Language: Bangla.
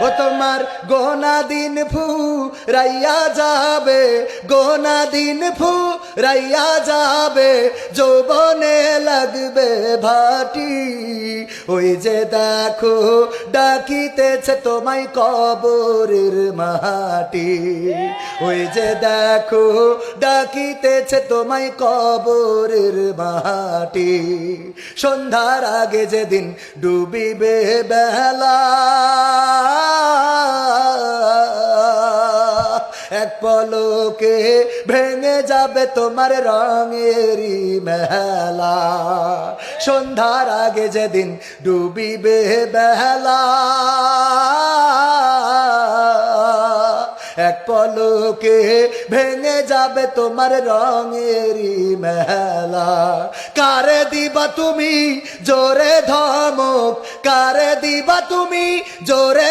ও তোমার গোনা দিন ফুরাইয়া যাবে, গোনা দিন ফুরাইয়া যাবে, যৌবনে লাগবে ভাটি। ওই যে দেখো ডাকিতেছে তোমায় কবরের মাটি, ওই যে দেখো ডাকিতেছে তোমায় কবরের মাটি। সন্ধ্যার আগে যেদিন ডুবিবে বেলা, এক পলকে ভেঙে যাবে তোমার রঙেরই মেলা। সন্ধ্যার আগে যেদিন ডুবিবে বেলা, এক পলকে ভেঙে যাবে তোমার রঙেরই মেলা। কারে দিবা তুমি জোরে ধমক, কারে দিবা তুমি জোরে